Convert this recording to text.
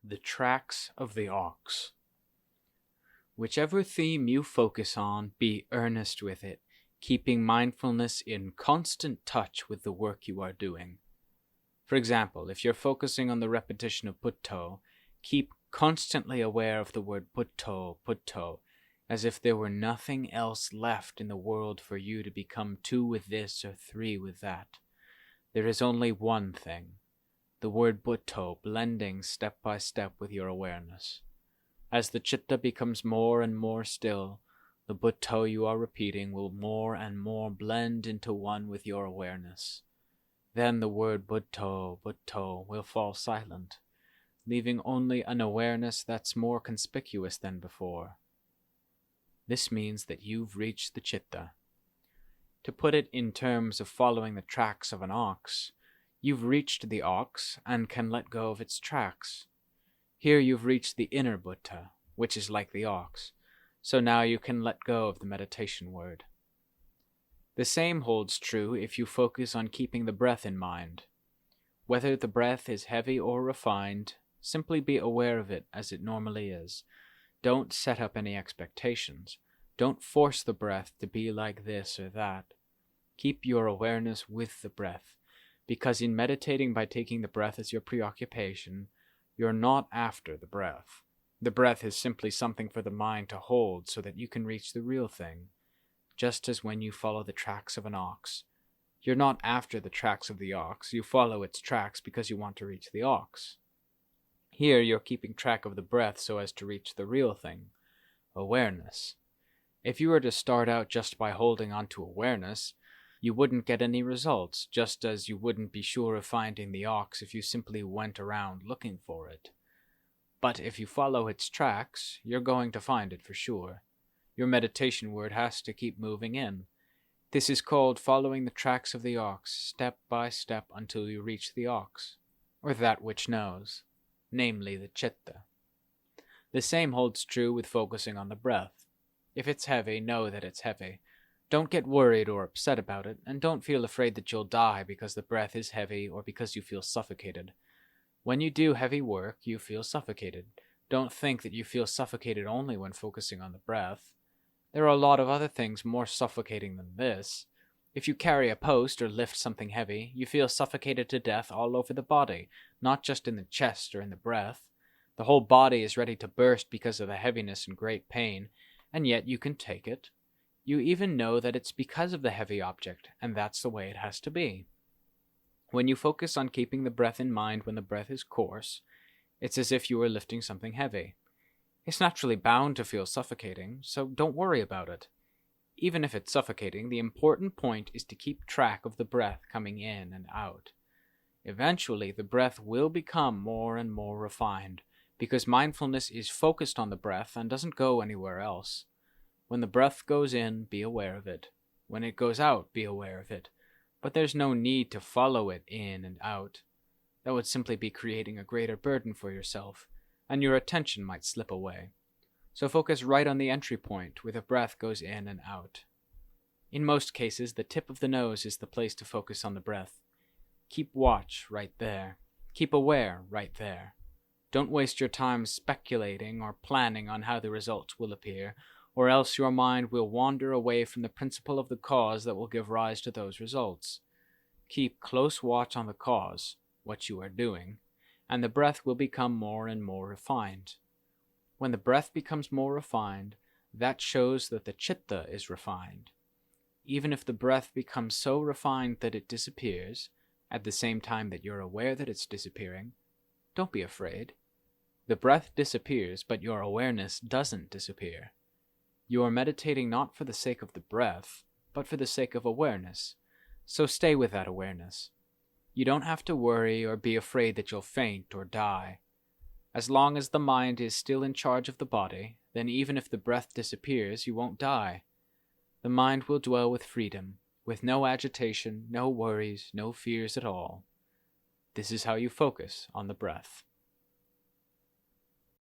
The tracks of the ox. Whichever theme you focus on, be earnest with it, keeping mindfulness in constant touch with the work you are doing. For example, if you're focusing on the repetition of butto, keep constantly aware of the word butto, butto, as if there were nothing else left in the world for you to become 2 with this or 3 with that. There is only one thing, the word butto blending step by step with your awareness. As the chitta becomes more and more still, the butto you are repeating will more and more blend into one with your awareness. Then the word butto, butto will fall silent, leaving only an awareness that's more conspicuous than before. This means that you've reached the chitta. To put it in terms of following the tracks of an ox, you've reached the ox and can let go of its tracks. Here you've reached the inner Buddha, which is like the ox, so now you can let go of the meditation word. The same holds true if you focus on keeping the breath in mind. Whether the breath is heavy or refined, simply be aware of it as it normally is. Don't set up any expectations. Don't force the breath to be like this or that. Keep your awareness with the breath, because in meditating by taking the breath as your preoccupation, you're not after the breath. The breath is simply something for the mind to hold so that you can reach the real thing. Just as when you follow the tracks of an ox, you're not after the tracks of the ox, you follow its tracks because you want to reach the ox. Here you're keeping track of the breath so as to reach the real thing, awareness. If you were to start out just by holding on to awareness, you wouldn't get any results, just as you wouldn't be sure of finding the ox if you simply went around looking for it. But if you follow its tracks, you're going to find it for sure. Your meditation word has to keep moving in. This is called following the tracks of the ox, step by step until you reach the ox, or that which knows, namely the chitta. The same holds true with focusing on the breath. If it's heavy, know that it's heavy. Don't get worried or upset about it, and don't feel afraid that you'll die because the breath is heavy or because you feel suffocated. When you do heavy work, you feel suffocated. Don't think that you feel suffocated only when focusing on the breath. There are a lot of other things more suffocating than this. If you carry a post or lift something heavy, you feel suffocated to death all over the body, not just in the chest or in the breath. The whole body is ready to burst because of the heaviness and great pain, and yet you can take it. You even know that it's because of the heavy object, and that's the way it has to be. When you focus on keeping the breath in mind when the breath is coarse, it's as if you were lifting something heavy. It's naturally bound to feel suffocating, so don't worry about it. Even if it's suffocating, the important point is to keep track of the breath coming in and out. Eventually, the breath will become more and more refined, because mindfulness is focused on the breath and doesn't go anywhere else. When the breath goes in, be aware of it. When it goes out, be aware of it. But there's no need to follow it in and out. That would simply be creating a greater burden for yourself, and your attention might slip away. So focus right on the entry point where the breath goes in and out. In most cases, the tip of the nose is the place to focus on the breath. Keep watch right there. Keep aware right there. Don't waste your time speculating or planning on how the results will appear, or else your mind will wander away from the principle of the cause that will give rise to those results. Keep close watch on the cause, what you are doing, and the breath will become more and more refined. When the breath becomes more refined, that shows that the chitta is refined. Even if the breath becomes so refined that it disappears, at the same time that you're aware that it's disappearing, don't be afraid. The breath disappears, but your awareness doesn't disappear. You are meditating not for the sake of the breath, but for the sake of awareness, so stay with that awareness. You don't have to worry or be afraid that you'll faint or die. As long as the mind is still in charge of the body, then even if the breath disappears, you won't die. The mind will dwell with freedom, with no agitation, no worries, no fears at all. This is how you focus on the breath.